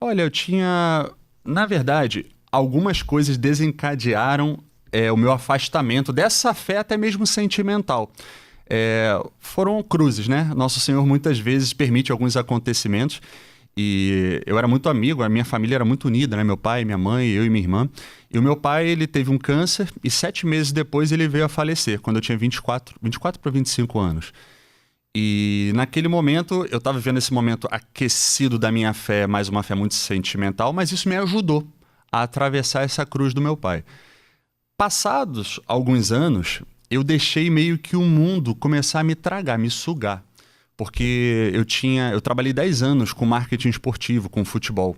Olha, eu tinha... Na verdade, algumas coisas desencadearam o meu afastamento dessa fé até mesmo sentimental. Foram cruzes, né? Nosso Senhor muitas vezes permite alguns acontecimentos e eu era muito amigo, a minha família era muito unida, né? Meu pai, minha mãe, eu e minha irmã. E o meu pai, ele teve um câncer e 7 meses depois ele veio a falecer, quando eu tinha 24 para 25 anos. E naquele momento, eu estava vivendo esse momento aquecido da minha fé, mais uma fé muito sentimental, mas isso me ajudou a atravessar essa cruz do meu pai. Passados alguns anos, eu deixei meio que o mundo começar a me tragar, me sugar. Porque eu trabalhei 10 anos com marketing esportivo, com futebol.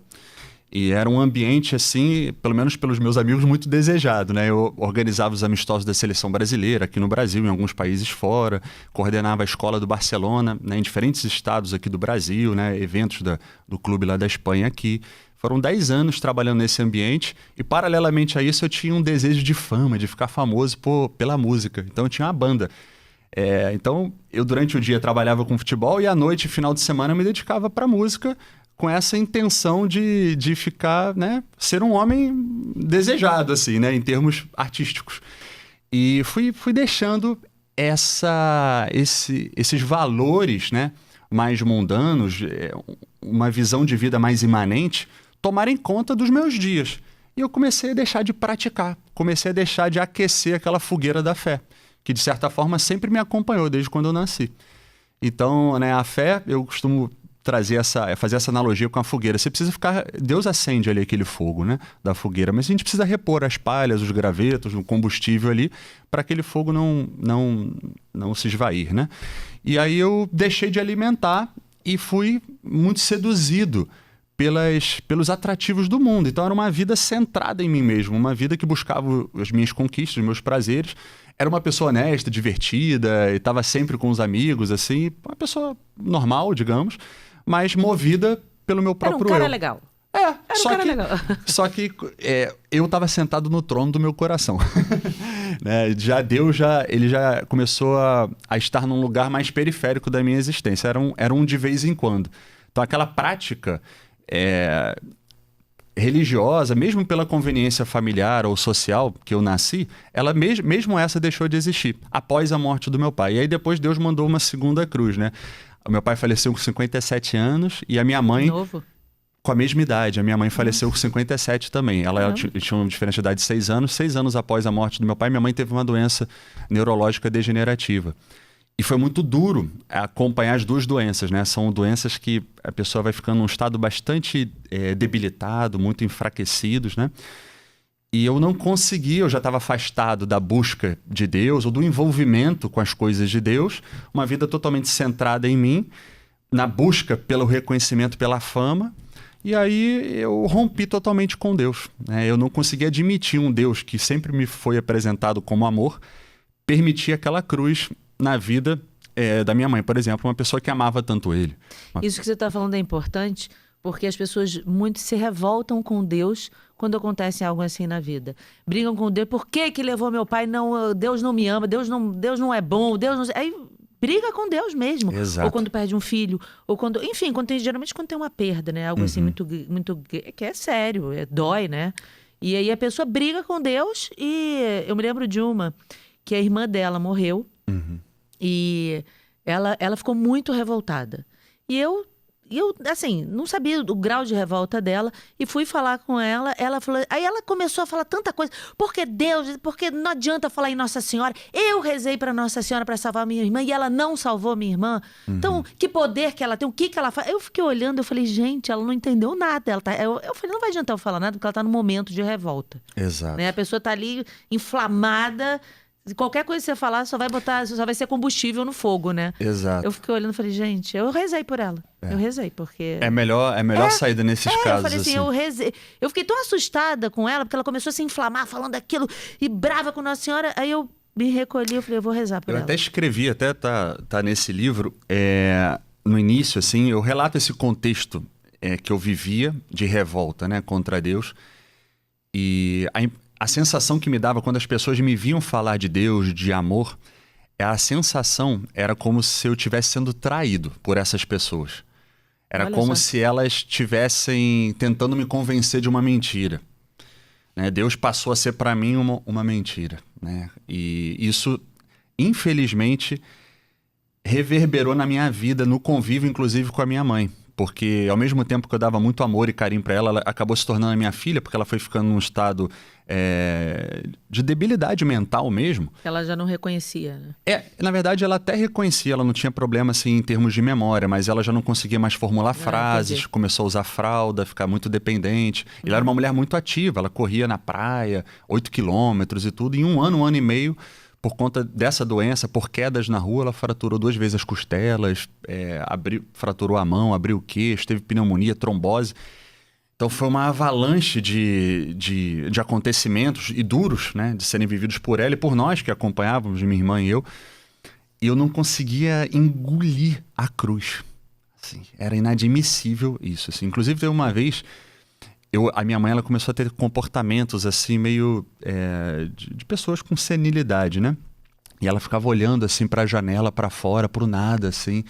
E era um ambiente, assim, pelo menos pelos meus amigos, muito desejado, né? Eu organizava os amistosos da seleção brasileira aqui no Brasil, em alguns países fora, coordenava a escola do Barcelona, né, em diferentes estados aqui do Brasil, né, eventos do clube lá da Espanha aqui. Foram 10 anos trabalhando nesse ambiente e, paralelamente a isso, eu tinha um desejo de fama, de ficar famoso pela música. Então, eu tinha uma banda. Então, eu durante o dia trabalhava com futebol e à noite, final de semana, eu me dedicava para música com essa intenção de ficar, né, ser um homem desejado, assim, né, em termos artísticos. E fui deixando esses valores, né, mais mundanos, uma visão de vida mais imanente, tomarem conta dos meus dias. E eu comecei a deixar de praticar, comecei a deixar de aquecer aquela fogueira da fé, que de certa forma sempre me acompanhou desde quando eu nasci. Então, né, a fé, eu costumo fazer essa analogia com a fogueira. Você precisa ficar... Deus acende ali aquele fogo, né, da fogueira, mas a gente precisa repor as palhas, os gravetos, o combustível ali, para aquele fogo não se esvair, né? E aí eu deixei de alimentar e fui muito seduzido pelos atrativos do mundo. Então era uma vida centrada em mim mesmo, uma vida que buscava as minhas conquistas, os meus prazeres. Era uma pessoa honesta, divertida, e estava sempre com os amigos, assim, uma pessoa normal, digamos, mas movida pelo meu próprio eu. Era um cara legal. Era um cara legal. Só que eu estava sentado no trono do meu coração. Né? Ele já começou a estar num lugar mais periférico da minha existência. Era um de vez em quando. Então aquela prática religiosa, mesmo pela conveniência familiar ou social que eu nasci, ela mesmo essa deixou de existir após a morte do meu pai. E aí depois Deus mandou uma segunda cruz, né? O meu pai faleceu com 57 anos e a minha mãe... Novo. Com a mesma idade. A minha mãe faleceu com 57 também. Ela tinha uma diferença de idade de 6 anos. 6 anos após a morte do meu pai, minha mãe teve uma doença neurológica degenerativa. E foi muito duro acompanhar as duas doenças, né? São doenças que a pessoa vai ficando num estado bastante debilitado, muito enfraquecidos, né? E eu não conseguia, eu já estava afastado da busca de Deus ou do envolvimento com as coisas de Deus, uma vida totalmente centrada em mim, na busca pelo reconhecimento, pela fama. E aí eu rompi totalmente com Deus, né? Eu não conseguia admitir um Deus que sempre me foi apresentado como amor, permitir aquela cruz na vida da minha mãe, por exemplo, uma pessoa que amava tanto ele. Isso que você está falando é importante, porque as pessoas muito se revoltam com Deus quando acontece algo assim na vida. Brigam com Deus, por que levou meu pai? Não, Deus não me ama, Deus não é bom, Deus não... Aí briga com Deus mesmo. Exato. Ou quando perde um filho, ou quando... Enfim, geralmente quando tem uma perda, né? Algo assim muito que é sério, dói, né? E aí a pessoa briga com Deus e eu me lembro de uma que a irmã dela morreu. E ela ficou muito revoltada. E eu, assim, não sabia o grau de revolta dela. E fui falar com ela. Ela falou... Aí ela começou a falar tanta coisa. Porque não adianta falar em Nossa Senhora. Eu rezei para Nossa Senhora para salvar minha irmã. E ela não salvou minha irmã. Então, que poder que ela tem? O que ela faz? Eu fiquei olhando, eu falei, gente, ela não entendeu nada. Eu falei, não vai adiantar eu falar nada, porque ela tá num momento de revolta. Exato. Né? A pessoa tá ali inflamada... Qualquer coisa que você falar só vai ser combustível no fogo, né? Exato. Eu fiquei olhando e falei, gente, eu rezei por ela. Eu rezei, porque... É melhor saída nesses casos, eu falei assim, assim. eu rezei. Eu fiquei tão assustada com ela, porque ela começou a se inflamar, falando aquilo, e brava com Nossa Senhora. Aí eu me recolhi, eu falei, eu vou rezar por ela. Eu até escrevi, até tá nesse livro, no início, assim, eu relato esse contexto que eu vivia de revolta, né, contra Deus. E a sensação que me dava quando as pessoas me viam falar de Deus, de amor, a sensação era como se eu estivesse sendo traído por essas pessoas. Era Olha como só. se elas estivessem tentando me convencer de uma mentira. Né? Deus passou a ser para mim uma mentira. Né? E isso, infelizmente, reverberou na minha vida, no convívio, inclusive, com a minha mãe. Porque ao mesmo tempo que eu dava muito amor e carinho para ela, ela acabou se tornando a minha filha, porque ela foi ficando num estado de debilidade mental mesmo. Ela já não reconhecia, né? Na verdade, ela até reconhecia, ela não tinha problema assim em termos de memória, mas ela já não conseguia mais formular frases, entendi. começou a usar fralda, ficar muito dependente. Ela era uma mulher muito ativa, ela corria na praia, 8 quilômetros e tudo. Em um ano e meio, por conta dessa doença, por quedas na rua, ela fraturou 2 vezes as costelas, fraturou a mão, abriu o queixo, teve pneumonia, trombose. Então foi uma avalanche de acontecimentos e duros, né, de serem vividos por ela e por nós que acompanhávamos, minha irmã e eu. E eu não conseguia engolir a cruz. Assim, era inadmissível isso. Assim. Inclusive, teve uma vez, a minha mãe ela começou a ter comportamentos assim meio de pessoas com senilidade, né? E ela ficava olhando assim para a janela, para fora, para o nada, assim.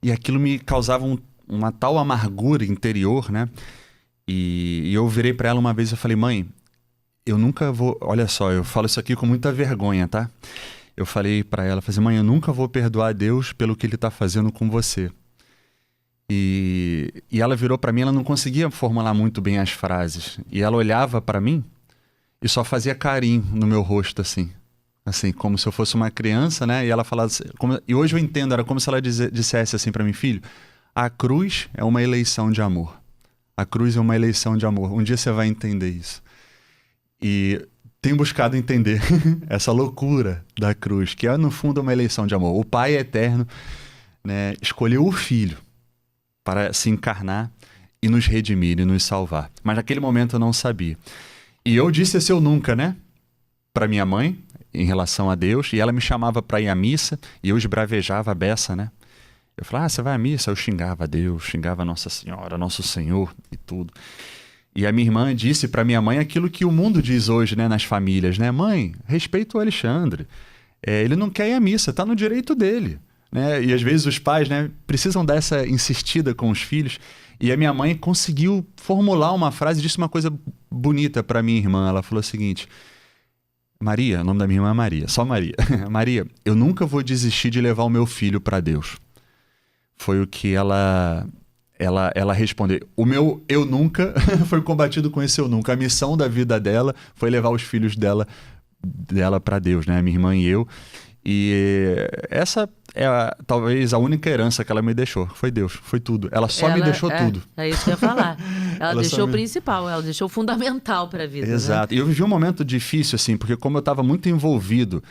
E aquilo me causava uma tal amargura interior, né? E eu virei pra ela uma vez e falei, mãe, eu nunca vou... Olha só, eu falo isso aqui com muita vergonha, tá? Eu falei pra ela, falei, mãe, eu nunca vou perdoar Deus pelo que ele tá fazendo com você. E ela virou pra mim, ela não conseguia formular muito bem as frases. E ela olhava pra mim e só fazia carinho no meu rosto, assim. Assim, como se eu fosse uma criança, né? E ela falava... E hoje eu entendo, era como se ela dissesse assim pra mim, filho, a cruz é uma eleição de amor. A cruz é uma eleição de amor. Um dia você vai entender isso. E tenho buscado entender essa loucura da cruz, que é, no fundo, uma eleição de amor. O Pai eterno, né, escolheu o Filho para se encarnar e nos redimir e nos salvar. Mas naquele momento eu não sabia. E eu disse esse eu nunca, né? Para minha mãe, em relação a Deus. E ela me chamava para ir à missa e eu esbravejava a beça, né? Eu falava, você vai à missa? Eu xingava Deus, xingava Nossa Senhora, Nosso Senhor e tudo. E a minha irmã disse para minha mãe aquilo que o mundo diz hoje, né, nas famílias, né? Mãe, respeita o Alexandre. Ele não quer ir à missa, tá no direito dele. Né? E às vezes os pais, né, precisam dessa insistida com os filhos. E a minha mãe conseguiu formular uma frase, disse uma coisa bonita para minha irmã. Ela falou o seguinte... Maria, o nome da minha irmã é Maria, só Maria. Maria, eu nunca vou desistir de levar o meu filho para Deus. Foi o que ela respondeu. O meu eu nunca foi combatido com esse eu nunca. A missão da vida dela foi levar os filhos dela para Deus, né? Minha irmã e eu. E essa é talvez a única herança que ela me deixou. Foi Deus, foi tudo. Ela só me deixou tudo. É isso que eu ia falar. Ela deixou o me... principal, ela deixou o fundamental para a vida. Exato. Né? E eu vivi um momento difícil, assim, porque como eu estava muito envolvido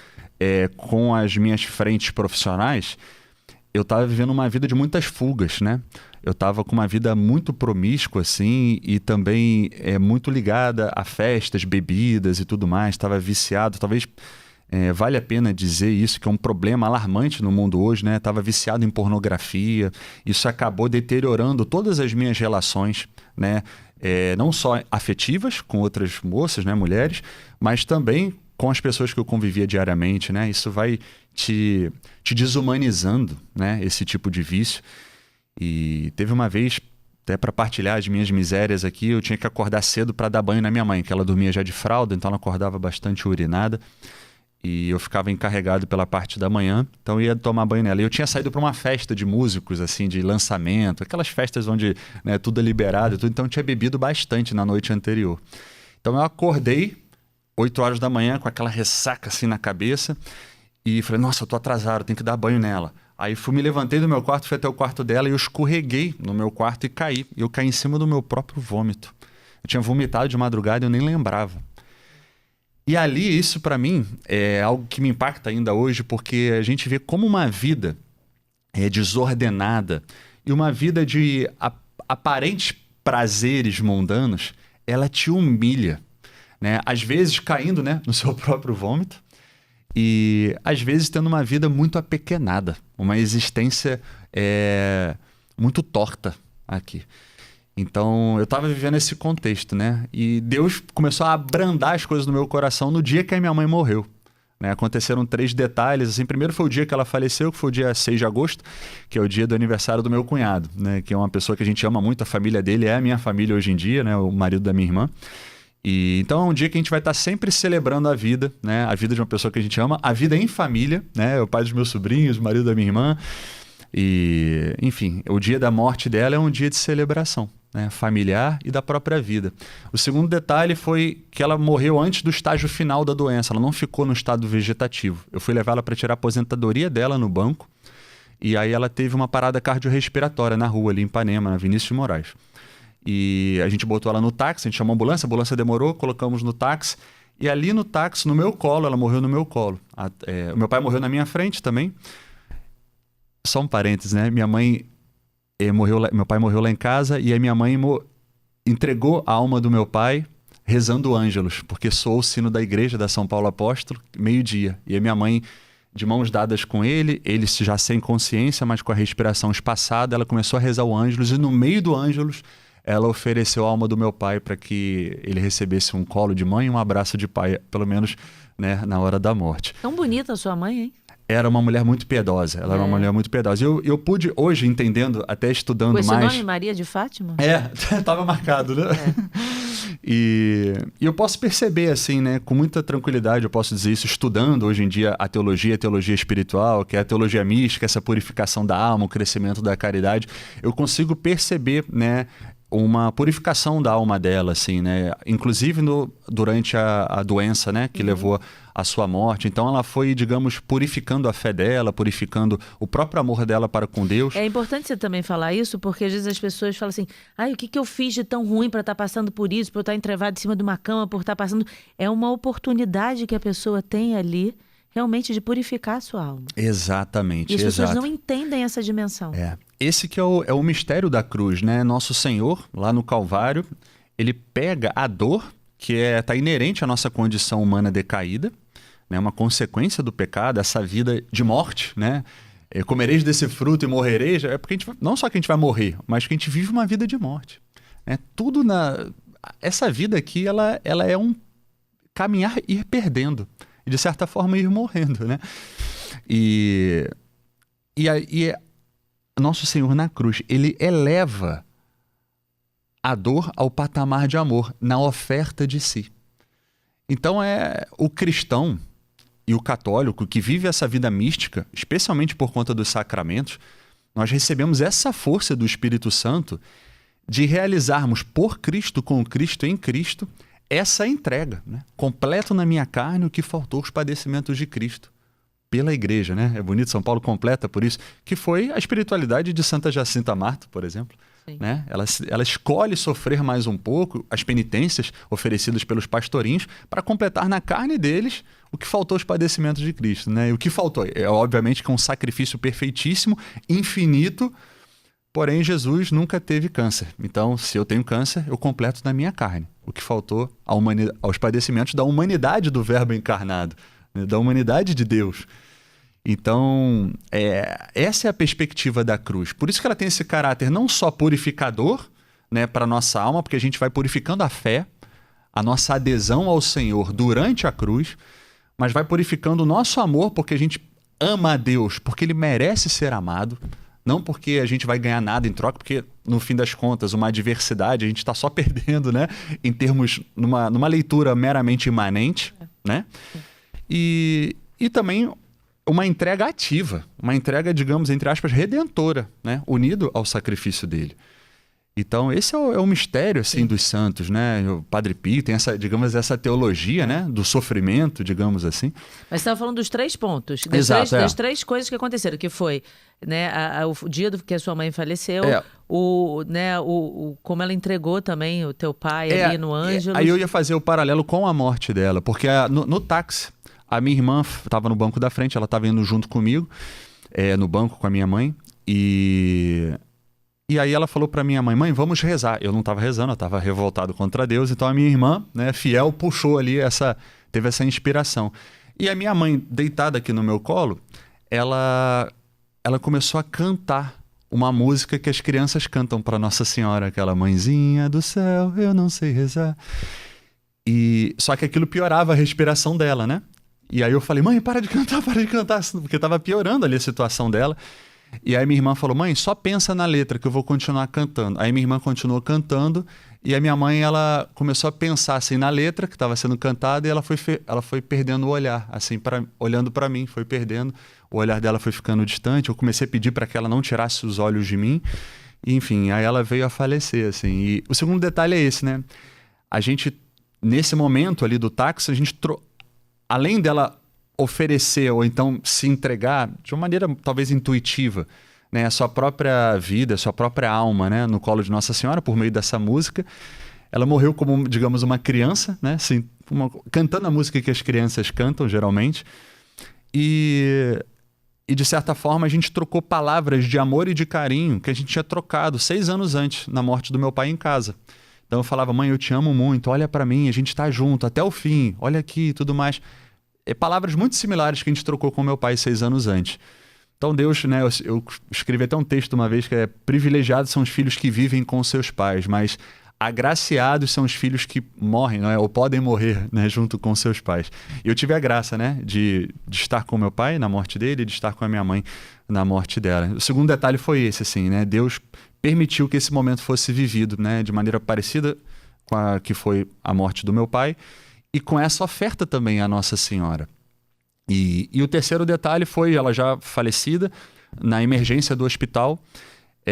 com as minhas frentes profissionais, eu estava vivendo uma vida de muitas fugas, né? Eu estava com uma vida muito promíscua, assim, e também muito ligada a festas, bebidas e tudo mais. Estava viciado, talvez vale a pena dizer isso, que é um problema alarmante no mundo hoje, né? Estava viciado em pornografia. Isso acabou deteriorando todas as minhas relações, né? Não só afetivas com outras moças, né, mulheres, mas também com as pessoas que eu convivia diariamente, né? Isso vai te desumanizando, né? Esse tipo de vício. E teve uma vez, até para partilhar as minhas misérias aqui, eu tinha que acordar cedo para dar banho na minha mãe, que ela dormia já de fralda, então ela acordava bastante urinada. E eu ficava encarregado pela parte da manhã, então eu ia tomar banho nela. E eu tinha saído para uma festa de músicos, assim, de lançamento, aquelas festas onde, né, tudo é liberado e tudo, então eu tinha bebido bastante na noite anterior. Então eu acordei 8 horas da manhã com aquela ressaca assim na cabeça e falei, nossa, eu tô atrasado, tenho que dar banho nela. Aí me levantei do meu quarto, fui até o quarto dela e eu escorreguei no meu quarto e caí. E eu caí em cima do meu próprio vômito. Eu tinha vomitado de madrugada e eu nem lembrava. E ali, isso para mim é algo que me impacta ainda hoje, porque a gente vê como uma vida desordenada e uma vida de aparentes prazeres mundanos, ela te humilha, né? Às vezes caindo, né, no seu próprio vômito e às vezes tendo uma vida muito apequenada, uma existência muito torta aqui. Então, eu estava vivendo esse contexto, né? E Deus começou a abrandar as coisas no meu coração no dia que a minha mãe morreu. né? Aconteceram 3 detalhes, assim. Primeiro foi o dia que ela faleceu, que foi o dia 6 de agosto, que é o dia do aniversário do meu cunhado, né? Que é uma pessoa que a gente ama muito, a família dele é a minha família hoje em dia, né? O marido da minha irmã. E então é um dia que a gente vai estar sempre celebrando a vida, né? A vida de uma pessoa que a gente ama, a vida em família, né? É o pai dos meus sobrinhos, o marido da minha irmã. E, enfim, o dia da morte dela é um dia de celebração, né? Familiar e da própria vida. O segundo detalhe foi que ela morreu antes do estágio final da doença, ela não ficou no estado vegetativo. Eu fui levar ela para tirar a aposentadoria dela no banco, e aí ela teve uma parada cardiorrespiratória na rua ali em Ipanema, na Vinícius de Moraes. E a gente botou ela no táxi, a gente chamou a ambulância demorou, colocamos no táxi, e ali no táxi, no meu colo, ela morreu no meu colo. O meu pai morreu na minha frente também. Só um parênteses, né? Minha mãe meu pai morreu lá em casa e a minha mãe entregou a alma do meu pai rezando ângelos, porque soou o sino da igreja da São Paulo Apóstolo, meio-dia. E a minha mãe, de mãos dadas com ele já sem consciência, mas com a respiração espaçada, ela começou a rezar o ângelos e no meio do ângelos ela ofereceu a alma do meu pai para que ele recebesse um colo de mãe e um abraço de pai, pelo menos, né, na hora da morte. Tão bonita a sua mãe, hein? Era uma mulher muito piedosa. Ela era uma mulher muito piedosa. Eu pude, hoje, entendendo, até estudando mais... Com esse nome, Maria de Fátima? Estava marcado, né? E eu posso perceber, assim, né, com muita tranquilidade, eu posso dizer isso, estudando hoje em dia a teologia espiritual, que é a teologia mística, essa purificação da alma, o crescimento da caridade, eu consigo perceber, né, uma purificação da alma dela, assim, né? Inclusive durante a doença, né? Que levou à sua morte. Então ela foi, digamos, purificando a fé dela, purificando o próprio amor dela para com Deus. É importante você também falar isso, porque às vezes as pessoas falam assim, o que eu fiz de tão ruim para estar passando por isso, por eu estar entrevado em cima de uma cama, por estar passando... É uma oportunidade que a pessoa tem ali, realmente, de purificar a sua alma. Exatamente, e as pessoas não entendem essa dimensão. Esse que é o mistério da cruz, né? Nosso Senhor, lá no Calvário, ele pega a dor que está inerente à nossa condição humana decaída, né? Uma consequência do pecado, essa vida de morte, né? Comereis desse fruto e morrereis, é porque não só que a gente vai morrer, mas que a gente vive uma vida de morte. Né? Essa vida aqui, ela é um caminhar e ir perdendo, e de certa forma ir morrendo, né? E Nosso Senhor na cruz, ele eleva a dor ao patamar de amor, na oferta de si. Então o cristão e o católico que vive essa vida mística, especialmente por conta dos sacramentos, nós recebemos essa força do Espírito Santo de realizarmos por Cristo, com Cristo, em Cristo, essa entrega, né? Completo na minha carne o que faltou os padecimentos de Cristo. Pela igreja, né? É bonito, São Paulo completa por isso, que foi a espiritualidade de Santa Jacinta Marto, por exemplo. Né? Ela escolhe sofrer mais um pouco as penitências oferecidas pelos pastorinhos para completar na carne deles o que faltou aos padecimentos de Cristo. Né? E o que faltou? Obviamente que é um sacrifício perfeitíssimo, infinito, porém Jesus nunca teve câncer. Então, se eu tenho câncer, eu completo na minha carne. O que faltou aos padecimentos da humanidade do Verbo encarnado, da humanidade de Deus. Então, essa é a perspectiva da cruz. Por isso que ela tem esse caráter não só purificador, né, para a nossa alma, porque a gente vai purificando a fé, a nossa adesão ao Senhor durante a cruz, mas vai purificando o nosso amor, porque a gente ama a Deus, porque Ele merece ser amado, não porque a gente vai ganhar nada em troca, porque, no fim das contas, uma adversidade, a gente está só perdendo, né, em termos, numa leitura meramente imanente, né? E também uma entrega ativa, uma entrega, digamos, entre aspas, redentora, né? Unido ao sacrifício dele. Então, esse é o mistério, assim, dos santos, né? O Padre Pio tem essa teologia, né? Do sofrimento, digamos assim. Mas você estava falando dos 3 pontos. Das três coisas que aconteceram, que foi, né, o dia que a sua mãe faleceu, como ela entregou também o teu pai ali no Ângelos. Aí eu ia fazer o paralelo com a morte dela, porque no táxi, a minha irmã estava no banco da frente, ela estava indo junto comigo, no banco com a minha mãe, e aí ela falou para minha mãe, vamos rezar. Eu não estava rezando, eu estava revoltado contra Deus, então a minha irmã, né, fiel, puxou ali, teve essa inspiração. E a minha mãe, deitada aqui no meu colo, ela começou a cantar uma música que as crianças cantam para Nossa Senhora, aquela mãezinha do céu, eu não sei rezar. Só que aquilo piorava a respiração dela, né? E aí eu falei, mãe, para de cantar, porque tava piorando ali a situação dela. E aí minha irmã falou, mãe, só pensa na letra que eu vou continuar cantando. Aí minha irmã continuou cantando e a minha mãe, ela começou a pensar assim na letra que estava sendo cantada e ela foi perdendo o olhar, assim, olhando para mim, foi perdendo. O olhar dela foi ficando distante, eu comecei a pedir para que ela não tirasse os olhos de mim. E, enfim, aí ela veio a falecer, assim. E o segundo detalhe é esse, né? A gente, nesse momento ali do táxi, além dela oferecer ou então se entregar de uma maneira talvez intuitiva, né, a sua própria vida, a sua própria alma, né, no colo de Nossa Senhora por meio dessa música. Ela morreu como, digamos, uma criança, né, assim, cantando a música que as crianças cantam geralmente. E de certa forma a gente trocou palavras de amor e de carinho que a gente tinha trocado 6 anos antes, na morte do meu pai em casa. Então eu falava, mãe, eu te amo muito, olha pra mim, a gente tá junto até o fim, olha aqui e tudo mais. Palavras muito similares que a gente trocou com meu pai 6 anos antes. Então Deus, né, eu escrevi até um texto uma vez que é: privilegiados são os filhos que vivem com seus pais, mas agraciados são os filhos que morrem, não é? Ou podem morrer, né, junto com seus pais. E eu tive a graça, né, de estar com meu pai na morte dele e de estar com a minha mãe na morte dela. O segundo detalhe foi esse, assim, né? Deus permitiu que esse momento fosse vivido, né, de maneira parecida com a que foi a morte do meu pai, e com essa oferta também à Nossa Senhora. E o terceiro detalhe foi, ela já falecida, na emergência do hospital,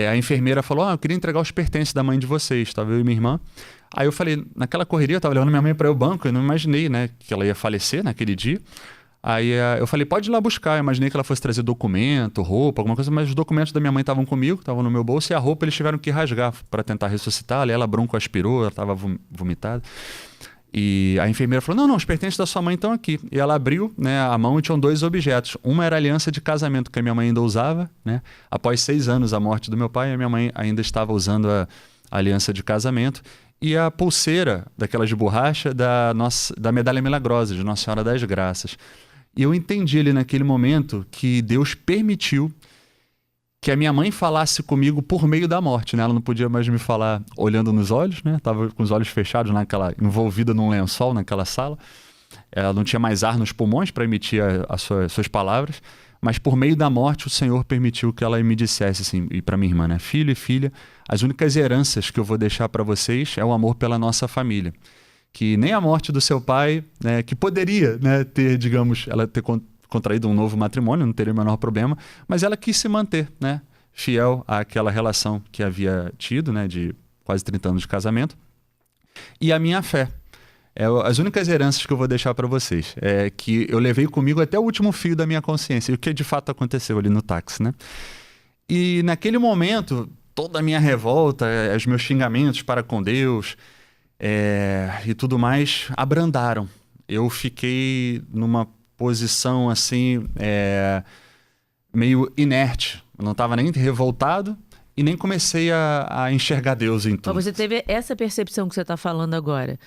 a enfermeira falou, eu queria entregar os pertences da mãe de vocês, estava eu e minha irmã. Aí eu falei, naquela correria, eu estava levando minha mãe para o banco, eu não imaginei, né, que ela ia falecer naquele dia. Aí eu falei, pode ir lá buscar. Eu imaginei que ela fosse trazer documento, roupa, alguma coisa, mas os documentos da minha mãe estavam comigo, estavam no meu bolso, e a roupa eles tiveram que rasgar para tentar ressuscitar. Ela broncoaspirou, ela estava vomitada. E a enfermeira falou, não, os pertences da sua mãe estão aqui. E ela abriu, né, a mão e tinham 2 objetos. Uma era a aliança de casamento que a minha mãe ainda usava, né? Após 6 anos da morte do meu pai, a minha mãe ainda estava usando a aliança de casamento. E a pulseira, daquelas de borracha, da medalha milagrosa, de Nossa Senhora das Graças. E eu entendi ali naquele momento que Deus permitiu que a minha mãe falasse comigo por meio da morte, né? Ela não podia mais me falar olhando nos olhos, né? Tava com os olhos fechados, envolvida num lençol naquela sala. Ela não tinha mais ar nos pulmões para emitir as suas palavras, mas por meio da morte o Senhor permitiu que ela me dissesse assim, e para minha irmã, né? Filho e filha, as únicas heranças que eu vou deixar para vocês é o amor pela nossa família. Que nem a morte do seu pai, né, que poderia, né, ter, digamos, ela ter contraído um novo matrimônio, não teria o menor problema, mas ela quis se manter, né, fiel àquela relação que havia tido, né, de quase 30 anos de casamento. E a minha fé. As únicas heranças que eu vou deixar para vocês é que eu levei comigo até o último fio da minha consciência, e o que de fato aconteceu ali no táxi, né? E naquele momento, toda a minha revolta, os meus xingamentos para com Deus e tudo mais abrandaram. Eu fiquei numa posição assim, meio inerte. Eu não estava nem revoltado e nem comecei a enxergar Deus em tudo. Mas você teve essa percepção que você está falando agora,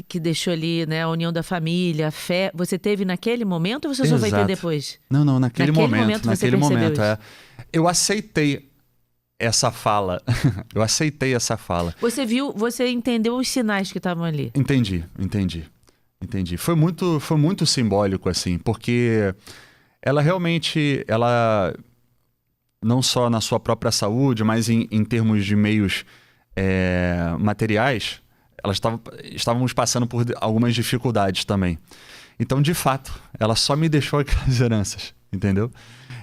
que deixou ali, né, a união da família, a fé. Você teve naquele momento ou você só vai ter depois? Não, naquele momento. Naquele momento. Eu aceitei essa fala. Eu aceitei essa fala. Você entendeu os sinais que estavam ali? Entendi. Foi muito simbólico, assim, porque ela realmente, não só na sua própria saúde, mas em termos de meios materiais, estávamos passando por algumas dificuldades também. Então, de fato, ela só me deixou aquelas heranças, entendeu?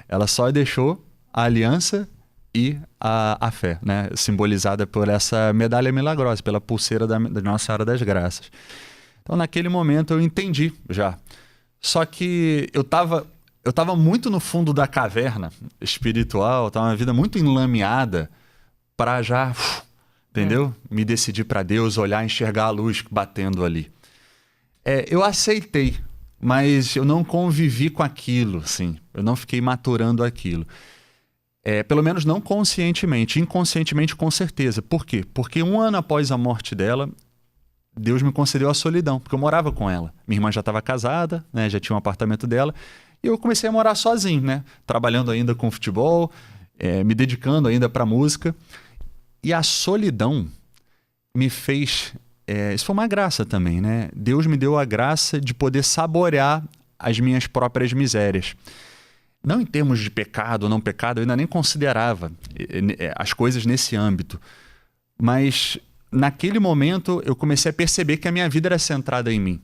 Ela só deixou a aliança e a fé, né? Simbolizada por essa medalha milagrosa, pela pulseira da Nossa Senhora das Graças. Então, naquele momento, eu entendi já. Só que eu tava muito no fundo da caverna espiritual, estava uma vida muito enlameada para já, entendeu? Me decidir para Deus, olhar, enxergar a luz batendo ali. Eu aceitei, mas eu não convivi com aquilo, assim. Eu não fiquei maturando aquilo. Pelo menos não conscientemente. Inconscientemente, com certeza. Por quê? Porque 1 ano após a morte dela, Deus me concedeu a solidão, porque eu morava com ela. Minha irmã já estava casada, né, já tinha um apartamento dela, e eu comecei a morar sozinho, né, trabalhando ainda com futebol, me dedicando ainda para música. E a solidão me fez... isso foi uma graça também, né? Deus me deu a graça de poder saborear as minhas próprias misérias. Não em termos de pecado ou não pecado, eu ainda nem considerava as coisas nesse âmbito. Mas naquele momento eu comecei a perceber que a minha vida era centrada em mim.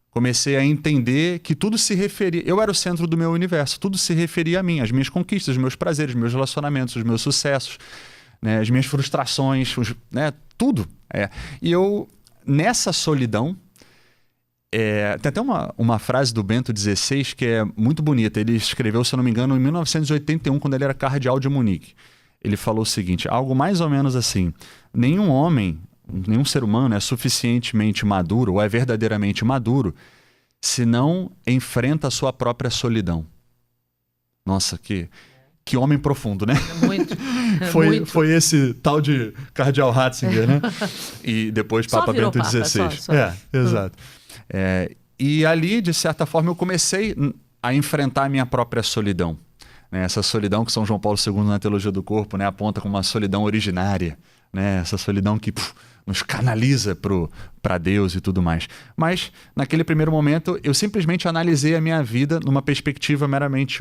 Comecei a entender que tudo se referia... Eu era o centro do meu universo, tudo se referia a mim, as minhas conquistas, os meus prazeres, os meus relacionamentos, os meus sucessos, né, as minhas frustrações, né, tudo. E eu, nessa solidão, tem até uma frase do Bento XVI que é muito bonita. Ele escreveu, se eu não me engano, em 1981, quando ele era cardeal de Munique. Ele falou o seguinte, algo mais ou menos assim: nenhum homem, nenhum ser humano é suficientemente maduro ou é verdadeiramente maduro se não enfrenta a sua própria solidão. Nossa, que homem profundo, né? Muito. Foi esse tal de cardeal Ratzinger, né? E depois Papa Bento XVI. Exato. E ali, de certa forma, eu comecei a enfrentar a minha própria solidão. Essa solidão que São João Paulo II, na Teologia do Corpo, né, aponta como uma solidão originária, né? Essa solidão que nos canaliza para Deus e tudo mais. Mas, naquele primeiro momento, eu simplesmente analisei a minha vida numa perspectiva meramente